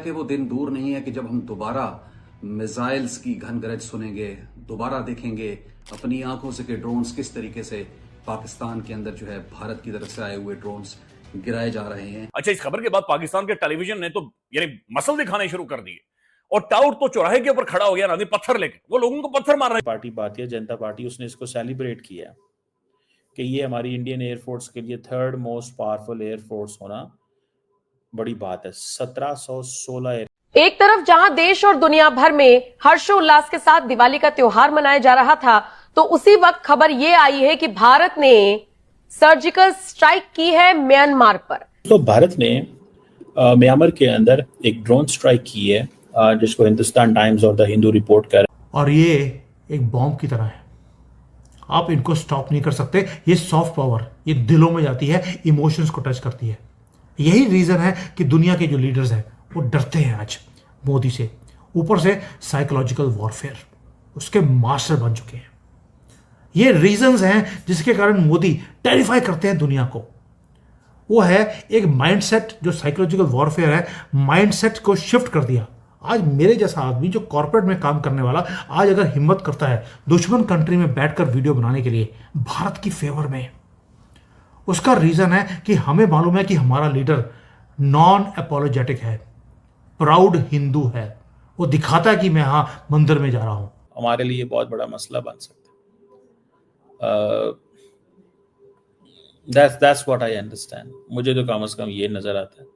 कि वो दिन दूर नहीं है कि जब हम दोबारा मिसाइल्स की घनगरज सुनेंगे, दोबारा देखेंगे अपनी आंखों से कि ड्रोन्स किस तरीके से पाकिस्तान के अंदर जो है भारत की तरफ से आए हुए ड्रोन्स गिराए जा रहे हैं। अच्छा, इस खबर के बाद पाकिस्तान के टेलीविजन ने तो यानी मसल दिखाने शुरू कर दिए और टाउट तो चौराहे के ऊपर खड़ा हो गया ना, पत्थर लेके वो लोगों को पत्थर मार रहे हैं। पार्टी भारतीय जनता पार्टी उसने इसको सेलिब्रेट किया कि ये हमारी इंडियन एयरफोर्स के लिए थर्ड मोस्ट पावरफुल एयरफोर्स होना बड़ी बात है। 1716 एक तरफ जहां देश और दुनिया भर में हर्षोल्लास के साथ दिवाली का त्योहार मनाया जा रहा था, तो उसी वक्त खबर यह आई है कि भारत ने सर्जिकल स्ट्राइक की है म्यांमार पर। तो भारत ने म्यांमार के अंदर एक ड्रोन स्ट्राइक की है, जिसको हिंदुस्तान टाइम्स और द हिंदू रिपोर्ट कर। और ये एक बॉम्ब की तरह है, आप इनको स्टॉप नहीं कर सकते। ये सॉफ्ट पावर, ये दिलों में जाती है, इमोशंस को टच करती है। यही रीजन है कि दुनिया के जो लीडर्स हैं वो डरते हैं आज मोदी से। ऊपर से साइकोलॉजिकल वॉरफेयर, उसके मास्टर बन चुके हैं। ये रीजंस हैं जिसके कारण मोदी टेरिफाई करते हैं दुनिया को। वो है एक माइंडसेट, जो साइकोलॉजिकल वॉरफेयर है, माइंडसेट को शिफ्ट कर दिया। आज मेरे जैसा आदमी जो कॉर्पोरेट में काम करने वाला, आज अगर हिम्मत करता है दुश्मन कंट्री में बैठकर वीडियो बनाने के लिए भारत की फेवर में, उसका रीजन है कि हमें मालूम है कि हमारा लीडर नॉन एपोलोजेटिक है, प्राउड हिंदू है। वो दिखाता है कि मैं हाँ मंदिर में जा रहा हूं। हमारे लिए बहुत बड़ा मसला बन सकता है। that's what I understand। मुझे तो कम से कम ये नजर आता है,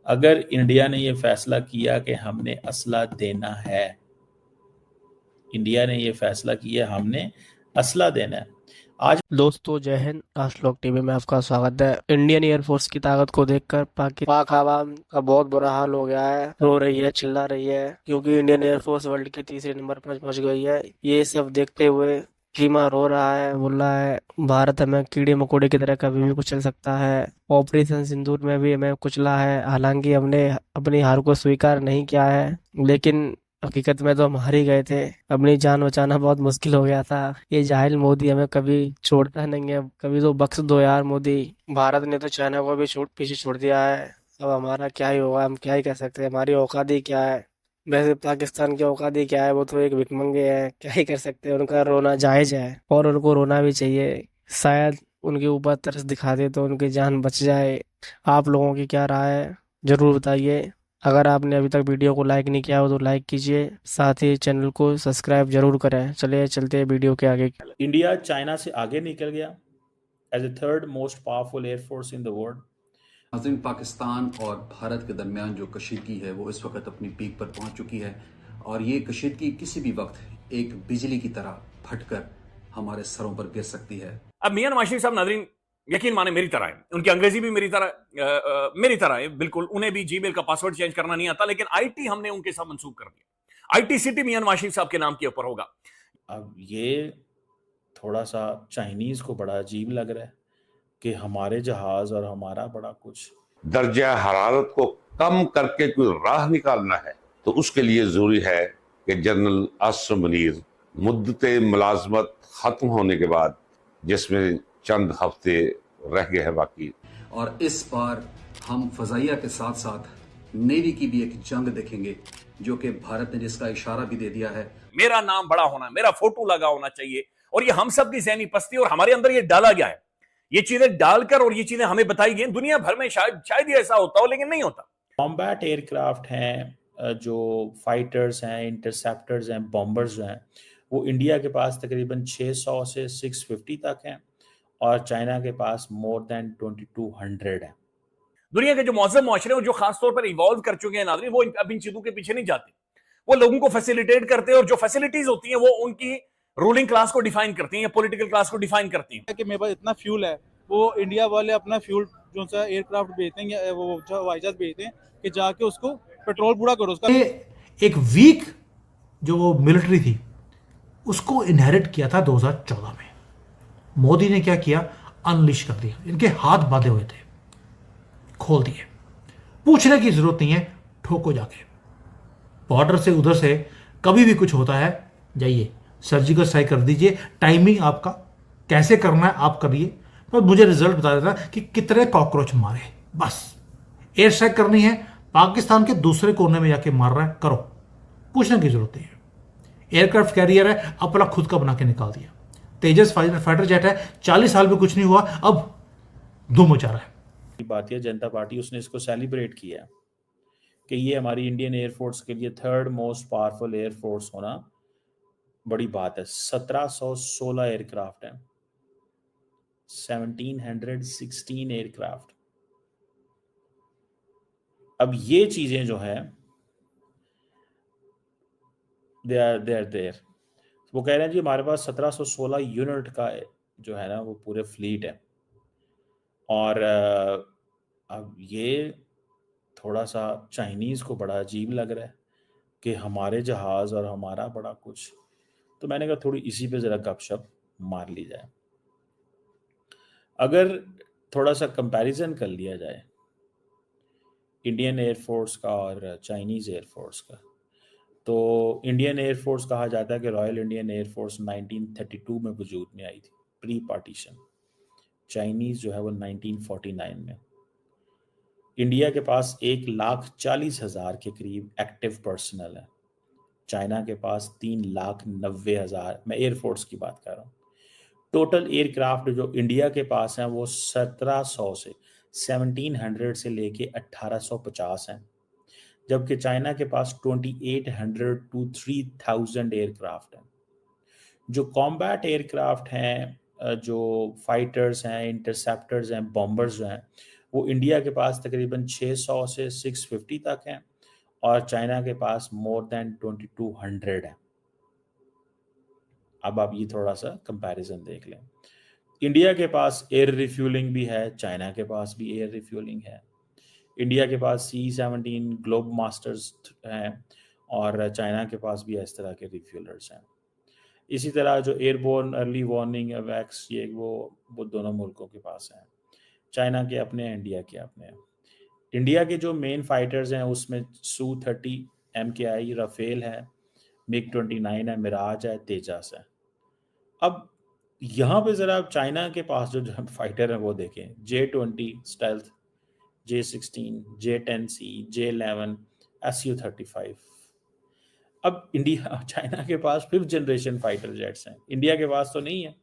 अगर इंडिया ने ये फैसला किया कि हमने असला देना है, इंडिया ने ये फैसला किया हमने असला देना है। आज दोस्तों जय हिंद, राष्ट्रलोक टीवी में आपका स्वागत है। इंडियन एयरफोर्स की ताकत को देखकर पाक आवाम का बहुत बुरा हाल हो गया है, रो रही है, चिल्ला रही है, क्योंकि इंडियन एयरफोर्स वर्ल्ड के तीसरे नंबर पर पहुंच गई है। ये सब देखते हुए कीमा रो रहा है, बोल रहा है भारत हमें कीड़े मकोड़े की तरह कभी भी कुचल सकता है। ऑपरेशन सिंदूर में भी हमें कुचला है, हालांकि हमने अपनी हार को स्वीकार नहीं किया है, लेकिन हकीकत में तो हम हार ही गए थे। अपनी जान बचाना बहुत मुश्किल हो गया था। ये जाहिल मोदी हमें कभी छोड़ता नहीं है, कभी तो बख्श दो यार मोदी। भारत ने तो चाइना को भी पीछे छोड़ दिया है, अब हमारा क्या ही होगा, हम क्या ही कर सकते हैं, हमारी औकात ही क्या है। वैसे पाकिस्तान की औकात ही क्या है, वो तो एक भिखमंगे है, क्या ही कर सकते हैं। उनका रोना जायज है और उनको रोना भी चाहिए, शायद उनके ऊपर तरस दिखा दे तो उनकी जान बच जाए। आप लोगों की क्या राय है जरूर बताइए। अगर आपने अभी तक वीडियो को लाइक नहीं किया हो तो लाइक कीजिए, साथ ही चैनल को सब्सक्राइब जरूर करें। चलिए चलते हैं वीडियो के आगे। इंडिया चाइना से आगे निकल गया as a third most powerful air force in the world. नाज़रीन, पाकिस्तान और भारत के दरमियान जो कशीदगी है वो इस वक्त अपनी पीक पर पहुंच चुकी है, और ये कशीदगी किसी भी वक्त एक बिजली की तरह फटकर हमारे सरों पर गिर सकती है। अब मियां नवाज शरीफ साहब, नाज़रीन यकीन माने मेरी तरह है, उनकी अंग्रेजी भी मेरी तरह है बिल्कुल। उन्हें भी जीमेल का पासवर्ड चेंज करना नहीं आता, लेकिन आईटी हमने उनके साथ मंसूब कर दिया। आईटी सिटी मियां नवाज शरीफ साहब के नाम के ऊपर होगा। अब ये थोड़ा सा चाइनीज को बड़ा अजीब लग रहा है कि हमारे जहाज और हमारा बड़ा कुछ दर्जा हरारत को कम करके कोई राह निकालना है, तो उसके लिए जरूरी है कि जनरल आसिम मुनीर मुद्दते मुलाजमत खत्म होने के बाद, जिसमें चंद हफ्ते रह गए हैं बाकी, और इस बार हम फजाइया के साथ साथ नेवी की भी एक जंग देखेंगे, जो कि भारत ने जिसका इशारा भी दे दिया है। मेरा नाम बड़ा होना, मेरा फोटो लगा होना चाहिए, और ये हम सब की ज़हनी पस्ती और हमारे अंदर ये डाला गया है। ये चीजें डालकर और ये चीजें हमें बताई गई दुनिया भर में, शायद ये ऐसा होता हो, लेकिन नहीं होता। कॉम्बैट एयरक्राफ्ट हैं, जो फाइटर्स हैं, इंटरसेप्टर्स हैं, बॉम्बर्स हैं, वो इंडिया के पास तकरीबन 600 से 650 तक हैं, और चाइना के पास मोर देन 2200 है। दुनिया के जो मौजूद मुआशरे जो खासतौर पर इवॉल्व कर चुके हैं नाज़रीन, वो अब इन चीजों के पीछे नहीं जाते। वो लोगों को फैसिलिटेट करते हैं, और जो फैसिलिटीज होती हैं वो उनकी रूलिंग क्लास को डिफाइन करती हैं या पॉलिटिकल क्लास को डिफाइन करती हैं। कि मेरे पास इतना फ्यूल है, वो इंडिया वाले अपना फ्यूल जो सा एयरक्राफ्ट भेजते हैं या वो हवाई जहाज भेजते हैं कि जाके उसको पेट्रोल पूरा करो उसका। एक वीक जो वो मिलिट्री थी उसको इनहेरिट किया था 2014 में। मोदी ने क्या किया, अनलिश कर दिया। इनके हाथ बांधे हुए थे, खोल दिए। पूछने की जरूरत नहीं है, ठोको जाके। बॉर्डर से उधर से कभी भी कुछ होता है, जाइए सर्जिकल स्ट्राइक कर दीजिए। टाइमिंग आपका कैसे करना है आप करिए, पर मुझे रिजल्ट बता देता कि कितने कॉकरोच मारे। बस एयर स्ट्राइक करनी है, पाकिस्तान के दूसरे कोने में जाके मार रहा है, करो, पूछने की जरूरत नहीं है। एयरक्राफ्ट कैरियर है, अपना खुद का बना के निकाल दिया। तेजस फाइटर जेट है, 40 साल में कुछ नहीं हुआ, अब धूम मचा रहा है। भारतीय जनता पार्टी उसने इसको सेलिब्रेट किया कि ये हमारी इंडियन एयरफोर्स के लिए थर्ड मोस्ट पावरफुल एयरफोर्स होना बड़ी बात है। 1716 एयरक्राफ्ट हैं, 1716 एयरक्राफ्ट। अब ये चीजें जो है दे आर देयर। वो कह रहे हैं जी हमारे पास 1716 यूनिट का जो है ना वो पूरे फ्लीट है। और अब ये थोड़ा सा चाइनीज को बड़ा अजीब लग रहा है कि हमारे जहाज और हमारा बड़ा कुछ। तो मैंने कहा थोड़ी इसी पे जरा गपशप मार ली जाए। अगर थोड़ा सा कंपैरिजन कर लिया जाए इंडियन एयरफोर्स का और चाइनीज एयरफोर्स का, तो इंडियन एयरफोर्स कहा जाता है कि रॉयल इंडियन एयरफोर्स 1932 में वजूद में आई थी, प्री पार्टीशन। चाइनीज जो है वो 1949 में। इंडिया के पास 1,40,000 के करीब एक्टिव पर्सनल है, चाइना के पास 3,90,000। मैं एयरफोर्स की बात कर रहा हूँ। टोटल एयरक्राफ्ट जो इंडिया के पास हैं वो 1700 से लेके 1850 हैं, जबकि चाइना के पास 2800 to 3000 एयरक्राफ्ट हैं। जो कॉम्बैट एयरक्राफ्ट हैं, जो फाइटर्स हैं, इंटरसेप्टर्स हैं, बॉम्बर्स जो हैं, वो इंडिया के पास तकरीबन 600 से 650 तक हैं और चाइना के पास मोर देन 2200 है। अब आप ये थोड़ा सा कंपैरिजन देख लें। इंडिया के पास एयर रिफ्यूलिंग भी है, चाइना के पास भी एयर रिफ्यूलिंग है। इंडिया के पास C-17 ग्लोब मास्टर्स हैं और चाइना के पास भी इस तरह के रिफ्यूलर्स हैं। इसी तरह जो एयरबोर्न अर्ली वार्निंग वैक्स, ये वो दोनों मुल्कों के पास हैं। चाइना के अपने हैं, इंडिया के अपने हैं। इंडिया के जो मेन फाइटर्स हैं उसमें Su-30 MKI राफेल है, MiG-29 है, मिराज है, तेजस है। अब यहाँ पे ज़रा चाइना के पास जो फाइटर है वो देखें, J-20 stealth, J-16, J-10C, J-11, Su-35। अब इंडिया चाइना के पास 5th जनरेशन फाइटर जेट्स हैं, इंडिया के पास तो नहीं है,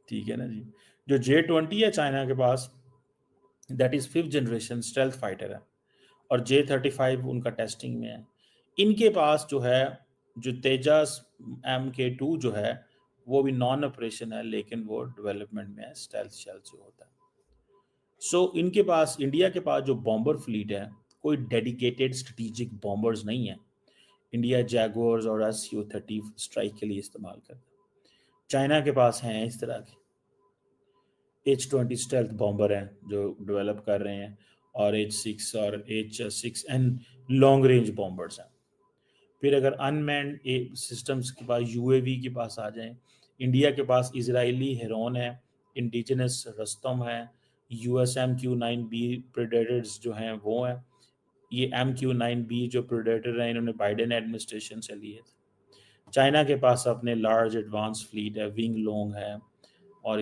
ठीक है ना जी। जो J-20 है चाइना के पास, that is 5th generation stealth fighter है, और J-35 उनका टेस्टिंग में है। इनके पास जो है जो तेजस MK2 जो है वो भी नॉन ऑपरेशन है, लेकिन वो डेवलपमेंट में है, स्टेल्थ शेल्थ जो होता है। सो इनके पास, इंडिया के पास जो बॉम्बर फ्लीट है, कोई डेडिकेटेड स्ट्रेटेजिक बॉम्बर्स नहीं है। इंडिया जैगुआर्स और Su-30 स्ट्राइक के लिए इस्तेमाल करता है। चाइना के पास हैं इस तरह के H-20 स्टेल्थ बॉम्बर हैं जो डेवलप कर रहे हैं, और H-6 और H-6N लॉन्ग रेंज बॉम्बर्स हैं। फिर अगर अनमैन्ड सिस्टम्स के पास, UAV के पास आ जाएं, इंडिया के पास इजरायली हेरोन है, इंडिजिनस रस्तम है, US MQ-9B प्रेडेटर्स जो हैं वो हैं। ये MQ-9B जो प्रेडेटर हैं इन्होंने बाइडेन एडमिनिस्ट्रेशन से लिए थे। चाइना के पास अपने लार्ज एडवांस फ्लीट है, विंग लोंग है, और